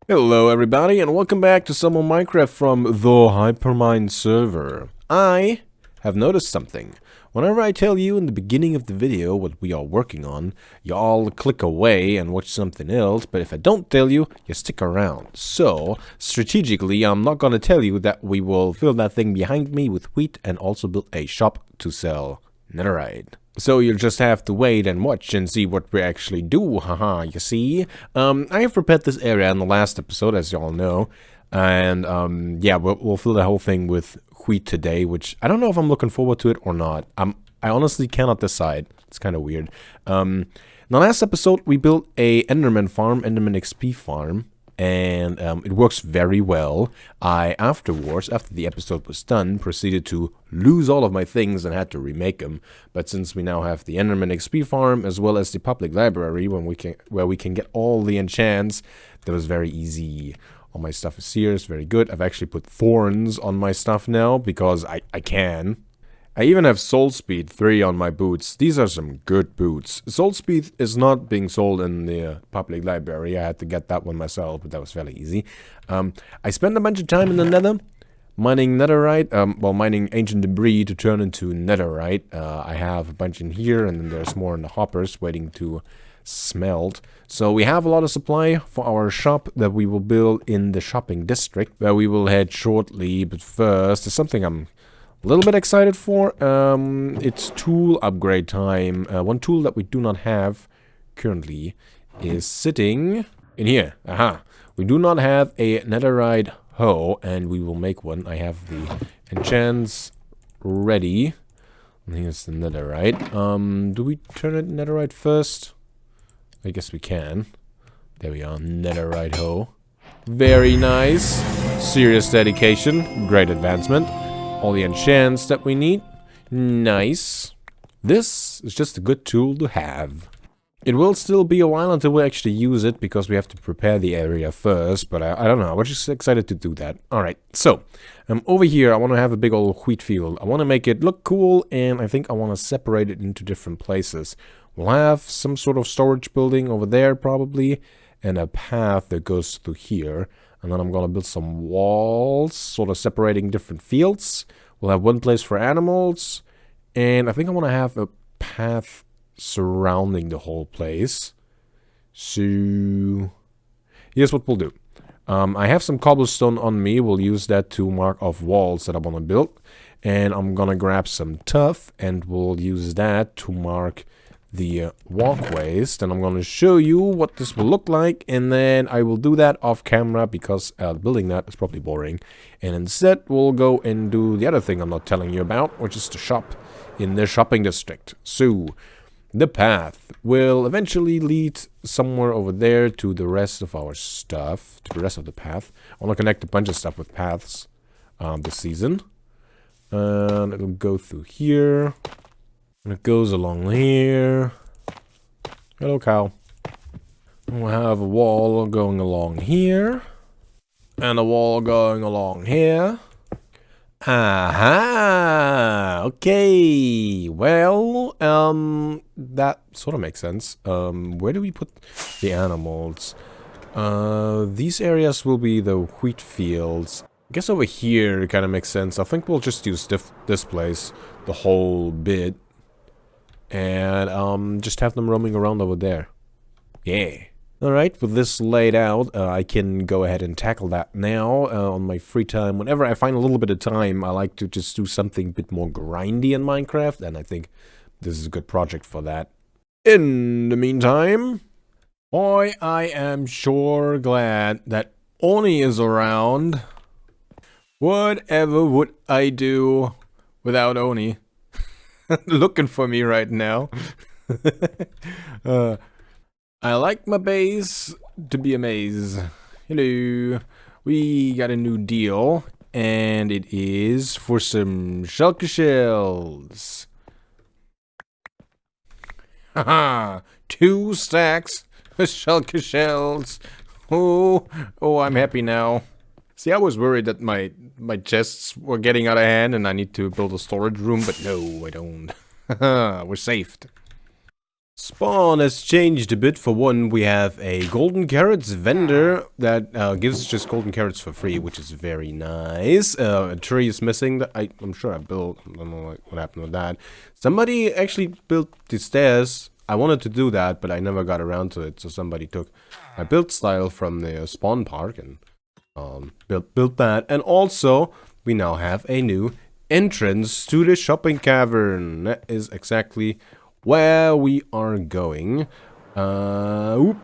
Hello everybody and welcome back to some more Minecraft from the Hypermine server. I have noticed something. Whenever I tell you in the beginning of the video what we are working on, you all click away and watch something else, but if I don't tell you, you stick around. So, strategically, I'm not gonna tell you that we will fill that thing behind me with wheat and also build a shop to sell netherite. So you'll just have to wait and watch and see what we actually do, haha, you see? I have prepared this area in the last episode, as you all know, and yeah, we'll fill the whole thing with wheat today, which I don't know if I'm looking forward to it or not. I honestly cannot decide. It's kind of weird. In the last episode, we built a Enderman farm, Enderman XP farm, and it works very well. I afterwards, after the episode was done, proceeded to lose all of my things and had to remake them. But since we now have the Enderman XP farm as well as the public library, where we can get all the enchants, that was very easy. All my stuff is here, it's very good. I've actually put thorns on my stuff now because I can. I even have Soul Speed 3 on my boots. These are some good boots. Soul Speed is not being sold in the public library. I had to get that one myself, but that was fairly easy. I spent a bunch of time in the nether, mining netherite, mining ancient debris to turn into netherite. I have a bunch in here, and then there's more in the hoppers waiting to smelt. So we have a lot of supply for our shop that we will build in the shopping district, where we will head shortly. But first, there's something I'm a little bit excited for. It's tool upgrade time. One tool that we do not have currently is sitting in here. Aha. We do not have a netherite hoe, and we will make one. I have the enchants ready. And here's the netherite. Do we turn it netherite first? I guess we can. There we are, netherite hoe. Very nice. Serious dedication. Great advancement. All the enchants that we need. Nice. This is just a good tool to have. It will still be a while until we actually use it, because we have to prepare the area first, but I don't know, we're just excited to do that. Alright, so, over here I want to have a big old wheat field. I want to make it look cool, and I think I want to separate it into different places. We'll have some sort of storage building over there, probably, and a path that goes through here. And then I'm going to build some walls, sort of separating different fields. We'll have one place for animals. And I think I want to have a path surrounding the whole place. So, here's what we'll do. I have some cobblestone on me. We'll use that to mark off walls that I want to build. And I'm going to grab some tuff, and we'll use that to mark the walkways. Then I'm going to show you what this will look like, and then I will do that off camera, because building that is probably boring. And instead we'll go and do the other thing I'm not telling you about, which is to shop in the shopping district. So the path will eventually lead somewhere over there to the rest of our stuff, to the rest of the path. I want to connect a bunch of stuff with paths this season, and it'll go through here. And it goes along here. Hello, cow. We'll have a wall going along here. And a wall going along here. Aha! Okay. Well, that sort of makes sense. Where do we put the animals? These areas will be the wheat fields. I guess over here kind of makes sense. I think we'll just use this place the whole bit. And just have them roaming around over there. Yeah. Alright, with this laid out, I can go ahead and tackle that now on my free time. Whenever I find a little bit of time, I like to just do something a bit more grindy in Minecraft, and I think this is a good project for that. In the meantime, boy, I am sure glad that Oni is around. Whatever would I do without Oni? Looking for me right now. I like my base to be a maze. Hello. We got a new deal, and it is for some shulker shells. Haha, 2 stacks of shulker shells. Oh, I'm happy now. See, I was worried that my chests were getting out of hand and I need to build a storage room, but no, I don't. We're saved. Spawn has changed a bit. For one, we have a golden carrots vendor that gives just golden carrots for free, which is very nice. A tree is missing that I'm sure I built. I don't know what happened with that. Somebody actually built the stairs. I wanted to do that, but I never got around to it. So somebody took my build style from the spawn park and built that. And also, we now have a new entrance to the shopping cavern. That is exactly where we are going. Almost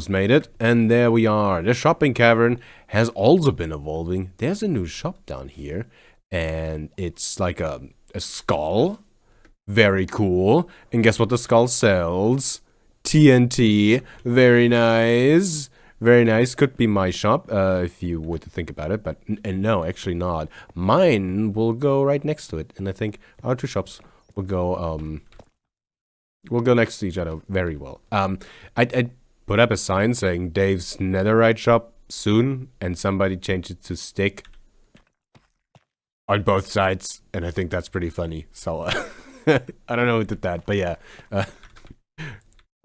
made it. And there we are. The shopping cavern has also been evolving. There's a new shop down here. And it's like a skull. Very cool. And guess what the skull sells? TNT. Very nice. Very nice. Could be my shop, if you were to think about it. But no, actually not. Mine will go right next to it. And I think our two shops will go, we'll go next to each other very well. I put up a sign saying Dave's netherite shop soon, and somebody changed it to stick on both sides, and I think that's pretty funny. So I don't know who did that, but yeah, I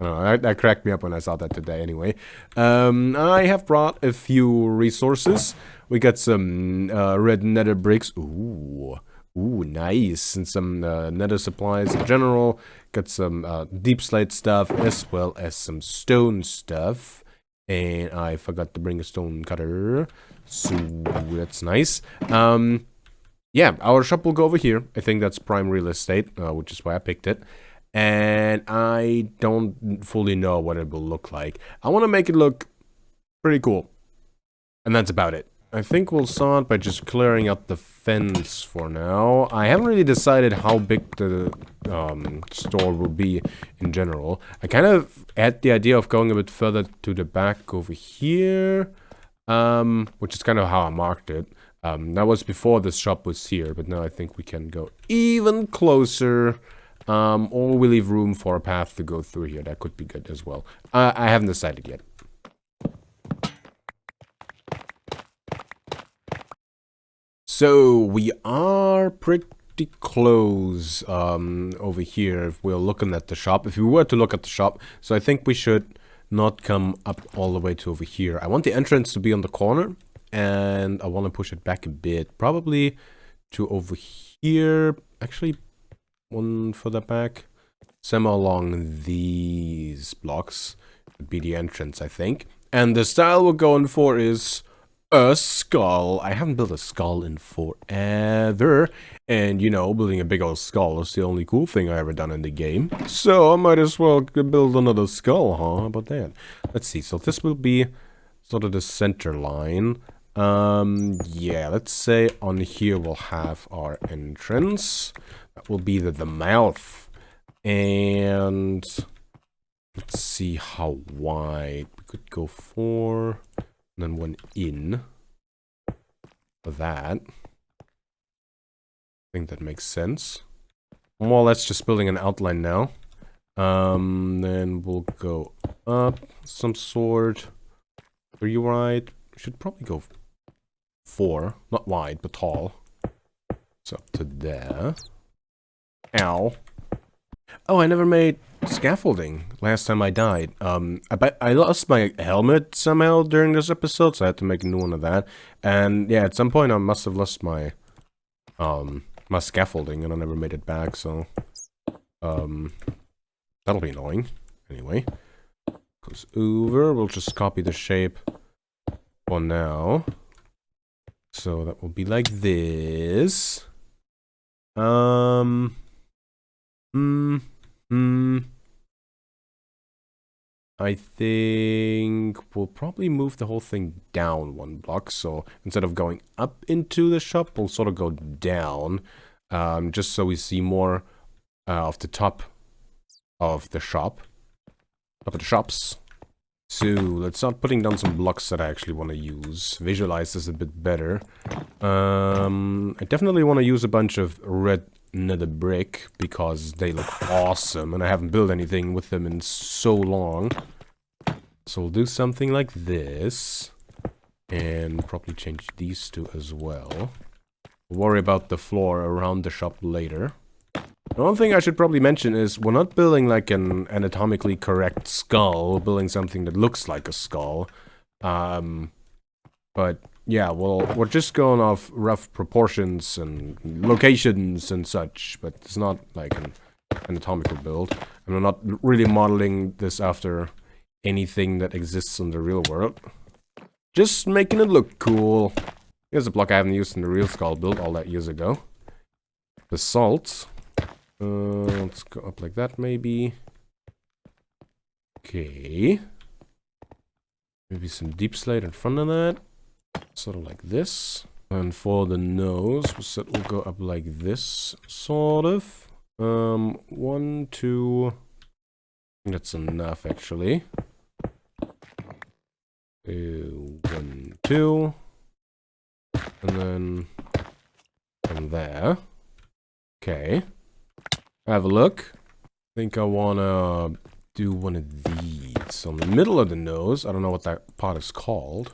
don't know, that cracked me up when I saw that today. Anyway, I have brought a few resources. We got some red nether bricks. Ooh, nice. And some nether supplies in general. Got some deep slate stuff as well as some stone stuff. And I forgot to bring a stone cutter. So that's nice. Yeah, our shop will go over here. I think that's prime real estate, which is why I picked it. And I don't fully know what it will look like. I want to make it look pretty cool. And that's about it. I think we'll start by just clearing out the fence for now. I haven't really decided how big the store will be in general. I kind of had the idea of going a bit further to the back over here, which is kind of how I marked it. That was before the shop was here, but now I think we can go even closer, or we leave room for a path to go through here. That could be good as well. I haven't decided yet. So we are pretty close over here if we're looking at the shop. If we were to look at the shop, so I think we should not come up all the way to over here. I want the entrance to be on the corner, and I want to push it back a bit, probably to over here. Actually, one further back, somewhere along these blocks would be the entrance, I think. And the style we're going for is a skull. I haven't built a skull in forever, and you know, building a big old skull is the only cool thing I ever done in the game, so I might as well build another skull, huh? How about that? Let's see, so this will be sort of the center line. Yeah, let's say on here we'll have our entrance. That will be the mouth, and let's see how wide we could go for. And then one in for that. I think that makes sense. More or less just building an outline now. Then we'll go up some sort. 3 wide. Should probably go 4. Not wide, but tall. So up to there. Ow. Oh, I never made scaffolding last time I died. I lost my helmet somehow during this episode, so I had to make a new one of that. And yeah, at some point I must have lost my my scaffolding, and I never made it back. So that'll be annoying. Anyway, goes over. We'll just copy the shape for now. So that will be like this. I think we'll probably move the whole thing down 1 block. So instead of going up into the shop, we'll sort of go down, just so we see more of the top of the shop, top of the shops. So let's start putting down some blocks that I actually want to use. Visualize this a bit better. I definitely want to use a bunch of red nether brick because they look awesome, and I haven't built anything with them in so long. So we'll do something like this, and probably change these two as well. We'll worry about the floor around the shop later. One thing I should probably mention is we're not building like an anatomically correct skull. We're building something that looks like a skull. But yeah, well, we're just going off rough proportions and locations and such, but it's not like an anatomical build. And we're not really modeling this after anything that exists in the real world. Just making it look cool. Here's a block I haven't used in the real skull build all that years ago. The salt. Let's go up like that, maybe. Okay. Maybe some deep slate in front of that. Sort of like this. And for the nose, we said we'll go up like this, sort of. 1, 2. That's enough, actually. 1, 2. And then from there. Okay. Have a look. I think I wanna do one of these on the middle of the nose. I don't know what that part is called.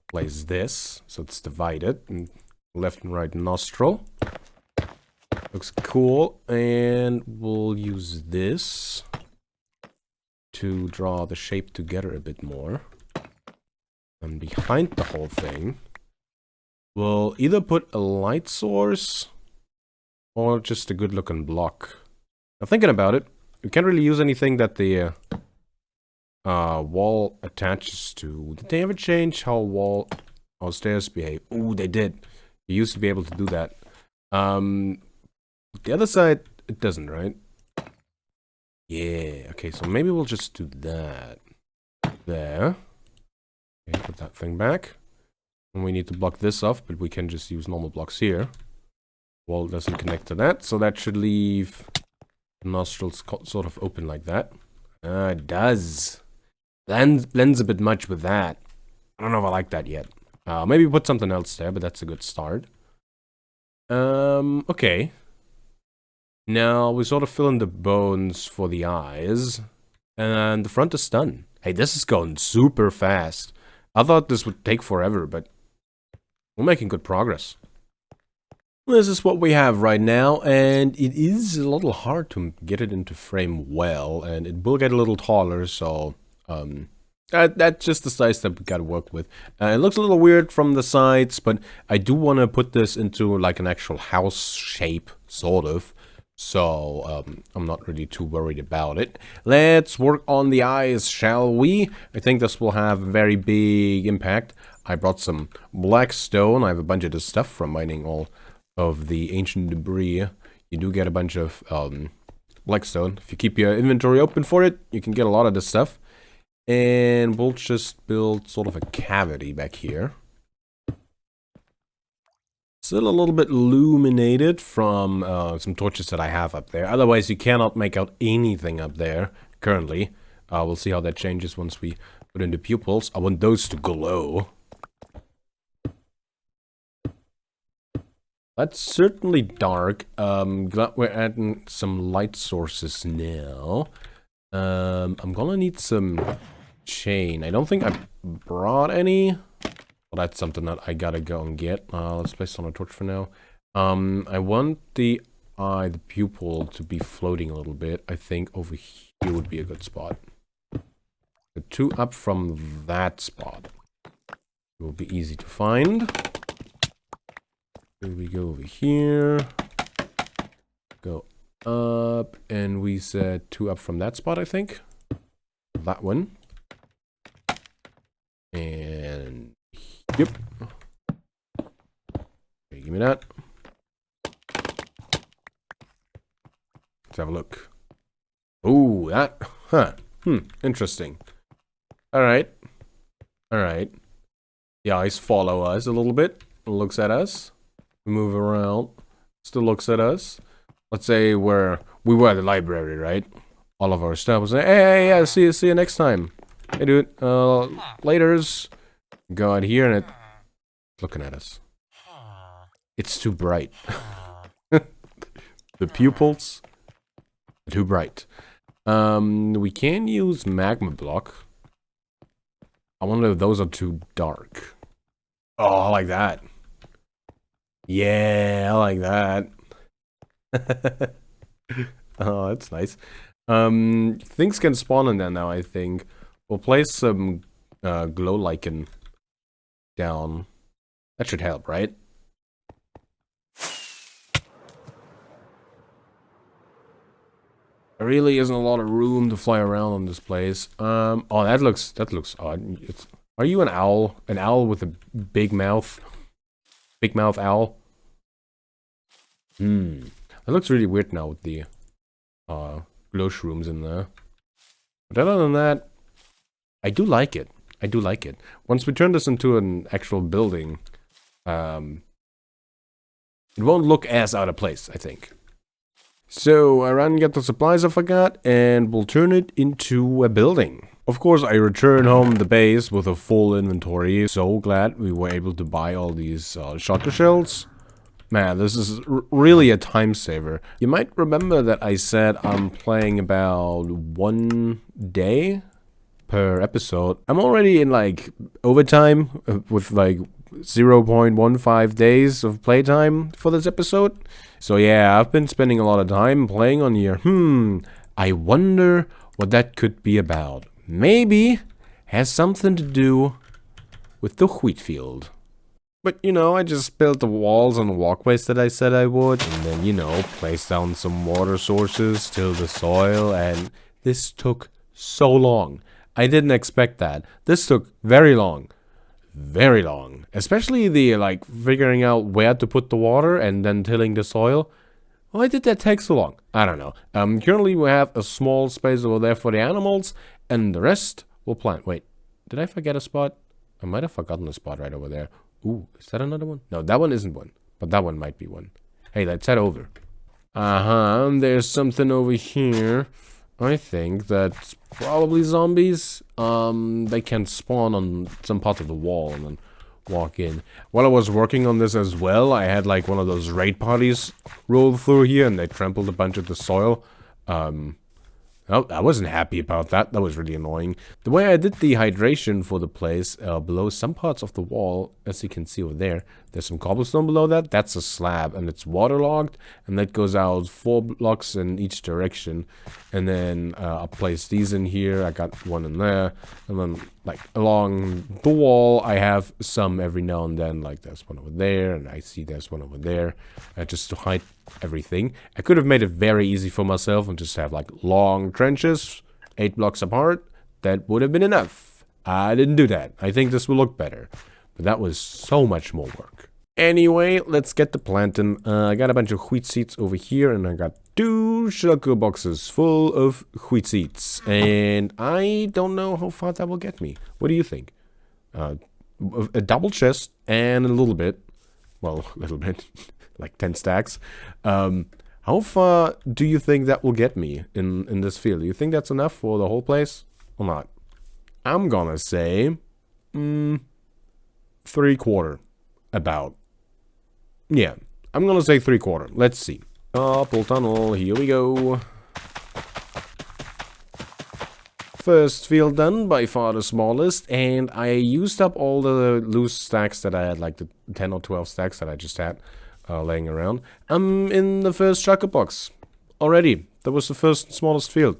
Place this so it's divided, and left and right nostril. Looks cool, and we'll use this to draw the shape together a bit more. And behind the whole thing, we'll either put a light source or just a good looking block. Now thinking about it, we can't really use anything that the wall attaches to. Did they ever change how stairs behave? Ooh, they did. You used to be able to do that. The other side, it doesn't, right? Yeah, okay, so maybe we'll just do that. There. Okay, put that thing back. And we need to block this off, but we can just use normal blocks here. Wall doesn't connect to that, so that should leave the nostrils sort of open like that. It does. Blends a bit much with that. I don't know if I like that yet. Maybe put something else there, but that's a good start. Okay. Now we sort of fill in the bones for the eyes. And the front is done. Hey, this is going super fast. I thought this would take forever, but we're making good progress. This is what we have right now, and it is a little hard to get it into frame well, and it will get a little taller, so that's just the size that we gotta work with. It looks a little weird from the sides, but I do want to put this into like an actual house shape, sort of. So I'm not really too worried about it. Let's work on the eyes, shall we? I think this will have a very big impact. I brought some black stone. I have a bunch of this stuff from mining all of the ancient debris. You do get a bunch of black stone. If you keep your inventory open for it, you can get a lot of this stuff. And we'll just build sort of a cavity back here. Still a little bit illuminated from some torches that I have up there. Otherwise, you cannot make out anything up there currently. We'll see how that changes once we put in the pupils. I want those to glow. That's certainly dark. Glad we're adding some light sources now. I'm gonna need some chain. I don't think I brought any. Well, that's something that I gotta go and get. Let's place on a torch for now. I want the pupil to be floating a little bit. I think over here would be a good spot. The 2 up from that spot. It will be easy to find. Here we go over here. Go up, and we said 2 up from that spot, I think. That one. And yep. Okay, give me that. Let's have a look. Ooh, that. Huh. Interesting. Alright. Alright. The eyes follow us a little bit. Looks at us. We move around. Still looks at us. Let's say we were at the library, right? All of our stuff was like, hey, yeah, see you next time. Hey, dude. Laters. Go out here and it's looking at us. It's too bright. The pupils are too bright. We can use magma block. I wonder if those are too dark. Oh, I like that. Yeah, I like that. Oh, that's nice. Things can spawn in there now, I think. We'll place some glow lichen down. That should help, right? There really isn't a lot of room to fly around on this place. Oh, that looks odd. Are you an owl? An owl with a big mouth? Big mouth owl? That looks really weird now with the glow shrooms in there. But other than that, I do like it. I do like it. Once we turn this into an actual building, it won't look as out of place, I think. So I ran and get the supplies I forgot, and we'll turn it into a building. Of course, I return home the base with a full inventory. So glad we were able to buy all these shotgun shells. Man, this is really a time saver. You might remember that I said I'm playing about 1 day per episode. I'm already in like overtime with like 0.15 days of playtime for this episode. So yeah, I've been spending a lot of time playing on here. I wonder what that could be about. Maybe has something to do with the wheat field. But, you know, I just built the walls and walkways that I said I would. And then, you know, place down some water sources, till the soil. And this took so long. I didn't expect that. This took very long. Very long. Especially the, like, figuring out where to put the water and then tilling the soil. Why did that take so long? I don't know. Currently we have a small space over there for the animals. And the rest we'll plant. Wait, did I forget a spot? I might have forgotten a spot right over there. Ooh, is that another one? No, that one isn't one. But that one might be one. Hey, let's head over. There's something over here. I think that's probably zombies. They can spawn on some part of the wall and then walk in. While I was working on this as well, I had like one of those raid parties roll through here and they trampled a bunch of the soil. Oh, I wasn't happy about that. That was really annoying. The way I did the hydration for the place, below some parts of the wall, as you can see over there, there's some cobblestone below that. That's a slab, and it's waterlogged, and that goes out 4 blocks in each direction. And then I'll place these in here. I got one in there, and then like along the wall, I have some every now and then. Like there's one over there, and I see there's one over there, just to hide everything. I could have made it very easy for myself and just have like long trenches 8 blocks apart. That would have been enough. I didn't do that. I think this will look better, but that was so much more work. Anyway, let's get to planting. I got a bunch of wheat seeds over here, and I got 2 sugar boxes full of wheat seeds, and I don't know how far that will get me. What do you think? A double chest and a little bit, well, a little bit like 10 stacks. How far do you think that will get me in this field? Do you think that's enough for the whole place or not? I'm gonna say 3/4 about. Yeah, I'm gonna say 3/4. Let's see. Couple tunnel, here we go. First field done, by far the smallest, and I used up all the loose stacks that I had, like the 10 or 12 stacks that I just had laying around. I'm in the first shulker box already. That was the first smallest field.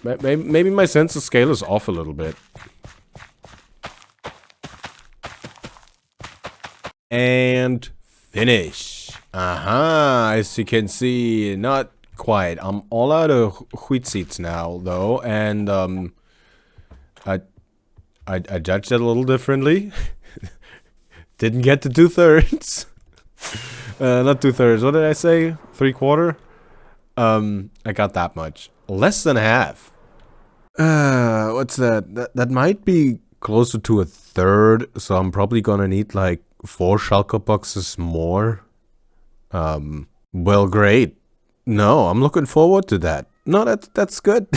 Maybe my sense of scale is off a little bit. And finish. As you can see, not quite. I'm all out of wheat seeds now, though, and I judged it a little differently. Didn't get to 2/3. Not 2/3. What did I say? 3/4. I got that much. Less than half. What's that? That might be closer to 1/3. So I'm probably gonna need like 4 shulker boxes more. Well, great. No, I'm looking forward to that. No, that's good.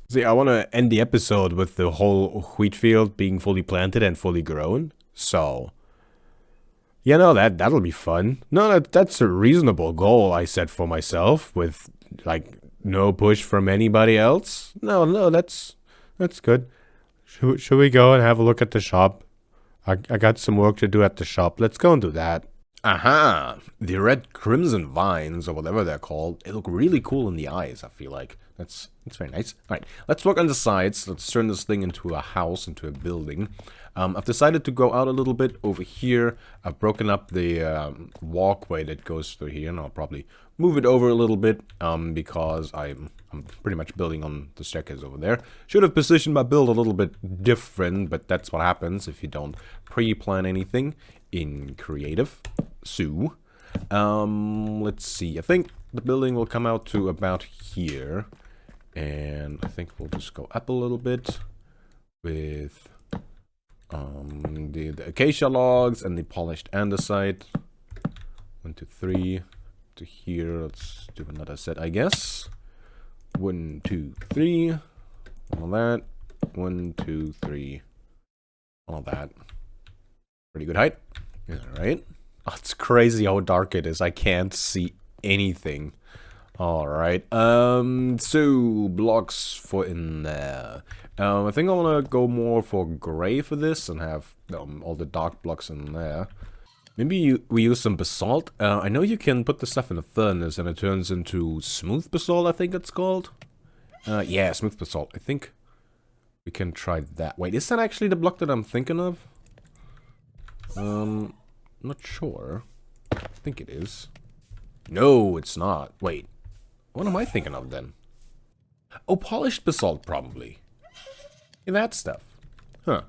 See, I want to end the episode with the whole wheat field being fully planted and fully grown. So, yeah, no, that'll be fun. No, that's a reasonable goal I set for myself with like no push from anybody else. No, that's good. Should we go and have a look at the shop? I got some work to do at the shop. Let's go and do that. Aha! The red crimson vines, or whatever they're called, they look really cool in the eyes, I feel like. That's very nice. Alright, let's work on the sides. Let's turn this thing into a house, into a building. I've decided to go out a little bit over here. I've broken up the walkway that goes through here, and I'll probably move it over a little bit, because I'm pretty much building on the staircase over there. Should have positioned my build a little bit different, but that's what happens if you don't pre-plan anything in creative. So, let's see. I think the building will come out to about here. And I think we'll just go up a little bit with the acacia logs and the polished andesite. 1, 2, 3 to here. Let's do another set, I guess. 1, 2, 3. All that. 1, 2, 3. All that. Pretty good height. Alright. Oh, it's crazy how dark it is. I can't see anything. Alright. So blocks for in there. I think I want to go more for gray for this and have all the dark blocks in there. Maybe we use some basalt. I know you can put the stuff in the furnace and it turns into smooth basalt, I think it's called. Yeah, smooth basalt. I think we can try that. Wait, is that actually the block that I'm thinking of? I'm not sure. I think it is. No, it's not. Wait. What am I thinking of then? Oh, polished basalt, probably. Yeah, that stuff. Huh.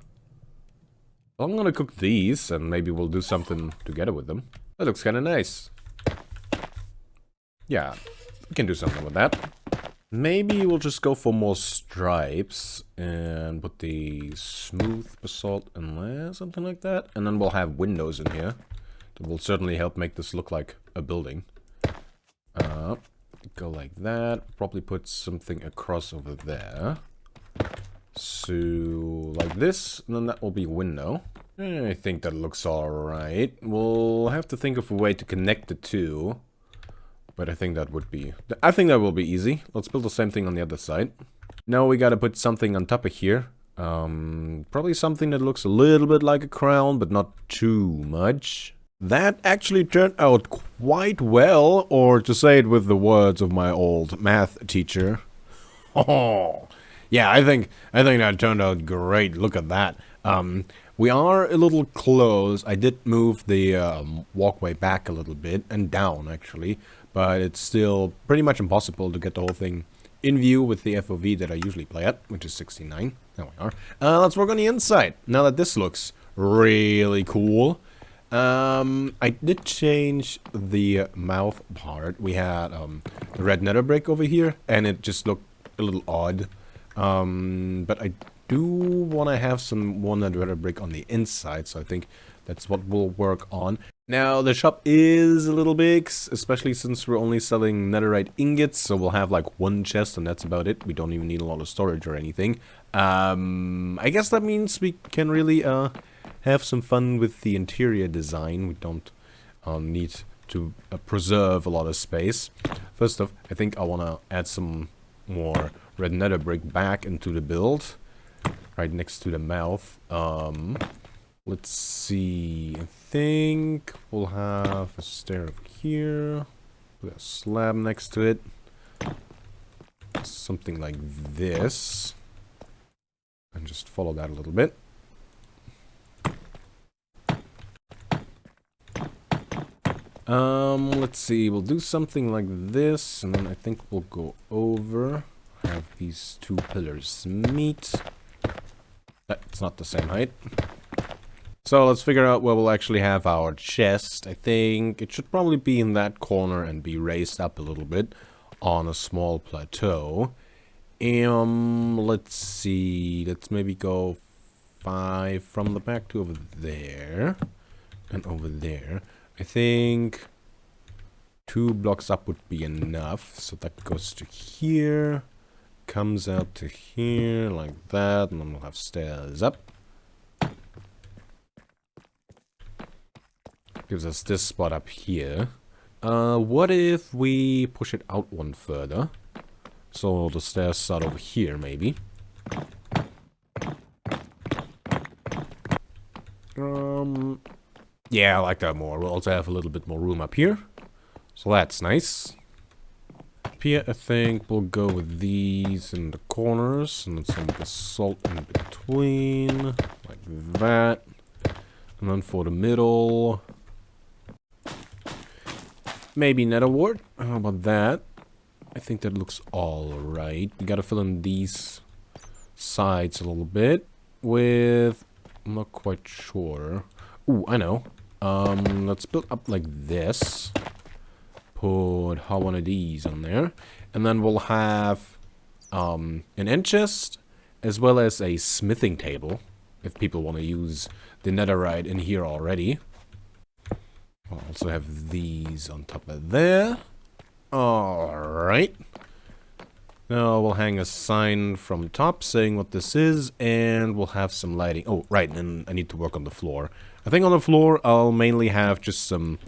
Well, I'm gonna cook these, and maybe we'll do something together with them. That looks kind of nice. Yeah, we can do something with that. Maybe we'll just go for more stripes, and put the smooth basalt in there, something like that. And then we'll have windows in here. That will certainly help make this look like a building. Go like that. Probably put something across over there. So, like this, and then that will be window. I think that looks alright. We'll have to think of a way to connect the two. But I think that would be... I think that will be easy. Let's build the same thing on the other side. Now we gotta put something on top of here. Probably something that looks a little bit like a crown, but not too much. That actually turned out quite well, or to say it with the words of my old math teacher. Oh, yeah, I think that turned out great. Look at that. We are a little close. I did move the walkway back a little bit, and down actually, but it's still pretty much impossible to get the whole thing in view with the FOV that I usually play at, which is 69. There we are. Let's work on the inside. Now that this looks really cool. I did change the mouth part. We had the red nether brick over here, and it just looked a little odd. But I do want to have some more nether brick on the inside, so I think that's what we'll work on. Now, the shop is a little big, especially since we're only selling netherite ingots, so we'll have like one chest, and that's about it. We don't even need a lot of storage or anything. I guess that means we can really, have some fun with the interior design. We don't need to preserve a lot of space. First off, I think I want to add some more red nether brick back into the build, right next to the mouth. Let's see. I think we'll have a stair up here, put a slab next to it, something like this, and just follow that a little bit. Let's see, we'll do something like this, and then I think we'll go over, have these two pillars meet. It's not the same height. So let's figure out where we'll actually have our chest. I think it should probably be in that corner and be raised up a little bit on a small plateau. Let's see, let's maybe go 5 from the back to over there, and over there. I think 2 blocks up would be enough. So that goes to here, comes out to here like that, and then we'll have stairs up. Gives us this spot up here. What if we push it out one further? So the stairs start over here, maybe. Yeah, I like that more. We'll also have a little bit more room up here. So that's nice. Up here, I think we'll go with these in the corners. And then some basalt in between. Like that. And then for the middle... maybe nether wart. How about that? I think that looks alright. We gotta fill in these sides a little bit with... I'm not quite sure. Ooh, I know. Let's build up like this. Put one of these on there. And then we'll have an end chest as well as a smithing table. If people want to use the netherite in here already. We'll also have these on top of there. Alright. Now we'll hang a sign from top saying what this is, and we'll have some lighting. Oh, right, and I need to work on the floor. I think on the floor I'll mainly have just some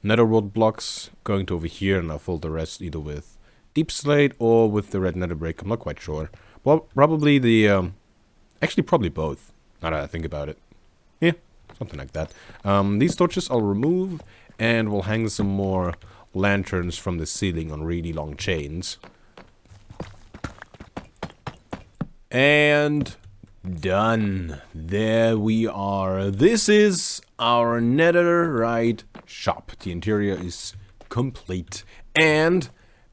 netherworld blocks going to over here, and I'll fill the rest either with deep slate or with the red nether brick. I'm not quite sure. Well, probably the... actually, probably both, now that I think about it. Yeah, something like that. These torches I'll remove, and we'll hang some more lanterns from the ceiling on really long chains. And done. There we are. This is our netherite shop. The interior is complete, and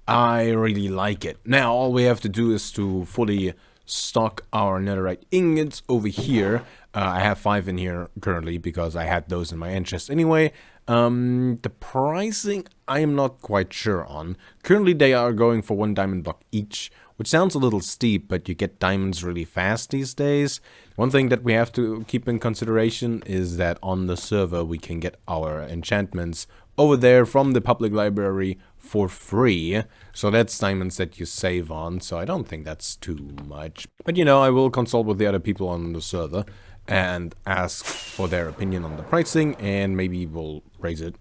I really like it. Now all we have to do is to fully stock our netherite ingots over here. I have 5 in here currently because I had those in my end chest anyway. The pricing I am not quite sure on. Currently they are going for 1 diamond block each, which sounds a little steep, but you get diamonds really fast these days. One thing that we have to keep in consideration is that on the server we can get our enchantments over there from the public library for free. So that's diamonds that you save on, so I don't think that's too much. But you know, I will consult with the other people on the server and ask for their opinion on the pricing, and maybe we'll raise it.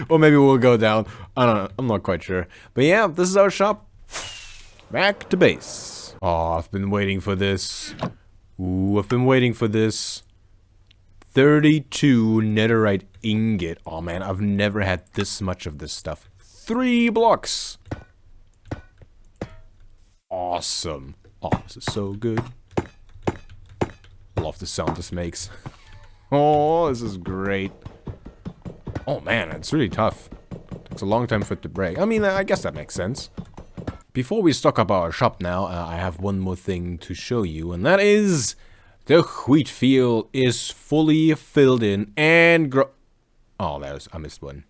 Or maybe we'll go down. I don't know, I'm not quite sure. But yeah, this is our shop. Back to base. Oh, I've been waiting for this. Ooh, I've been waiting for this. 32 netherite ingot. Oh man, I've never had this much of this stuff. 3 blocks. Awesome. Oh, this is so good. Love the sound this makes. Oh, this is great. Oh man, it's really tough. Takes a long time for it to break. I mean, I guess that makes sense. Before we stock up our shop now, I have one more thing to show you, and that is the wheat field is fully filled in and oh, I missed one.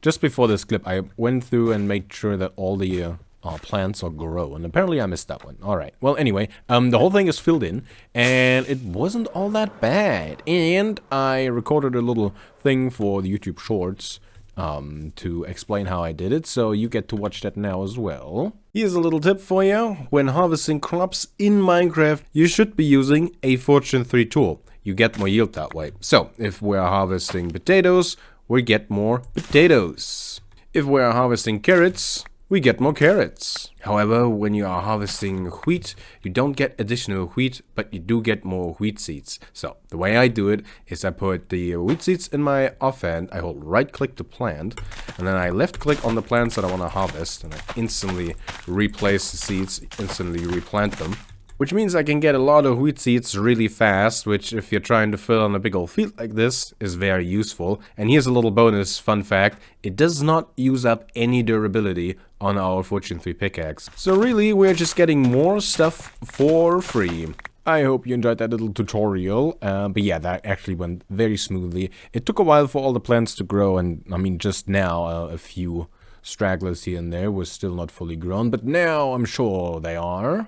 Just before this clip, I went through and made sure that all the plants are grow, and apparently I missed that one. Alright, well anyway, the whole thing is filled in, and it wasn't all that bad. And I recorded a little thing for the YouTube Shorts to explain how I did it, so you get to watch that now as well. Here's a little tip for you. When harvesting crops in Minecraft, you should be using a Fortune 3 tool. You get more yield that way. So, if we're harvesting potatoes, we get more potatoes. If we're harvesting carrots, we get more carrots. However, when you are harvesting wheat, you don't get additional wheat, but you do get more wheat seeds. So, the way I do it is I put the wheat seeds in my offhand, I hold right click to plant, and then I left click on the plants that I want to harvest, and I instantly replace the seeds, instantly replant them. Which means I can get a lot of wheat seeds really fast, which if you're trying to fill in a big old field like this, is very useful. And here's a little bonus fun fact, it does not use up any durability on our Fortune 3 pickaxe. So really, we're just getting more stuff for free. I hope you enjoyed that little tutorial, but yeah, that actually went very smoothly. It took a while for all the plants to grow, and I mean just now a few stragglers here and there were still not fully grown, but now I'm sure they are.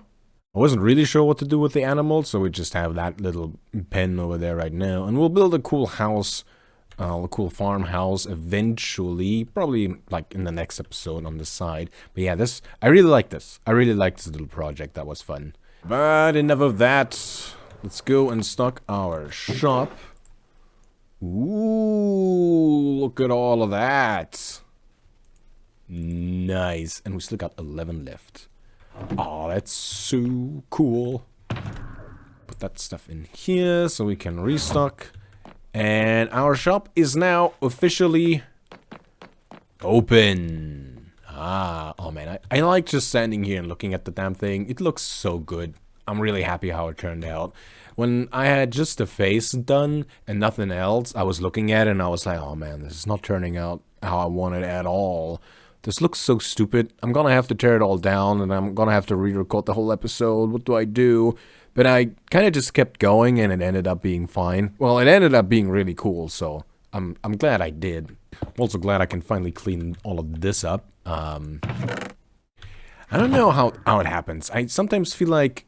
I wasn't really sure what to do with the animals, so we just have that little pen over there right now. And we'll build a cool house, a cool farmhouse eventually, probably like in the next episode on the side. But yeah, I really like this. I really like this little project. That was fun. But enough of that. Let's go and stock our shop. Ooh, look at all of that. Nice. And we still got 11 left. Oh, that's so cool. Put that stuff in here so we can restock. And our shop is now officially open. Oh man, I like just standing here and looking at the damn thing. It looks so good. I'm really happy how it turned out. When I had just the face done and nothing else, I was looking at it and I was like, oh man, this is not turning out how I wanted at all. This looks so stupid. I'm gonna have to tear it all down and I'm gonna have to re-record the whole episode. What do I do? But I kind of just kept going and it ended up being fine. Well, it ended up being really cool, so I'm glad I did. I'm also glad I can finally clean all of this up. I don't know how it happens. I sometimes feel like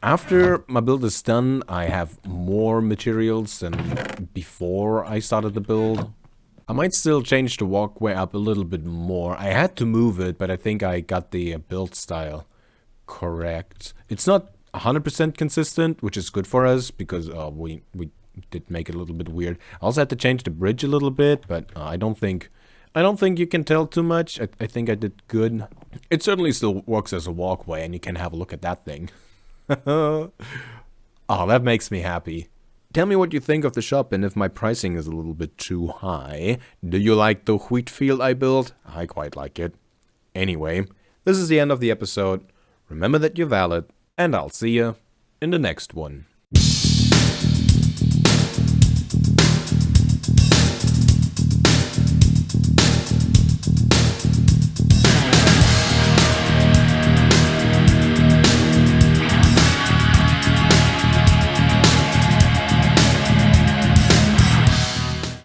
after my build is done, I have more materials than before I started the build. I might still change the walkway up a little bit more. I had to move it, but I think I got the build style correct. It's not 100% consistent, which is good for us because we did make it a little bit weird. I also had to change the bridge a little bit, but I don't think you can tell too much. I think I did good. It certainly still works as a walkway, and you can have a look at that thing. Oh, that makes me happy. Tell me what you think of the shop and if my pricing is a little bit too high. Do you like the wheat field I built? I quite like it. Anyway, this is the end of the episode. Remember that you're valid, and I'll see you in the next one.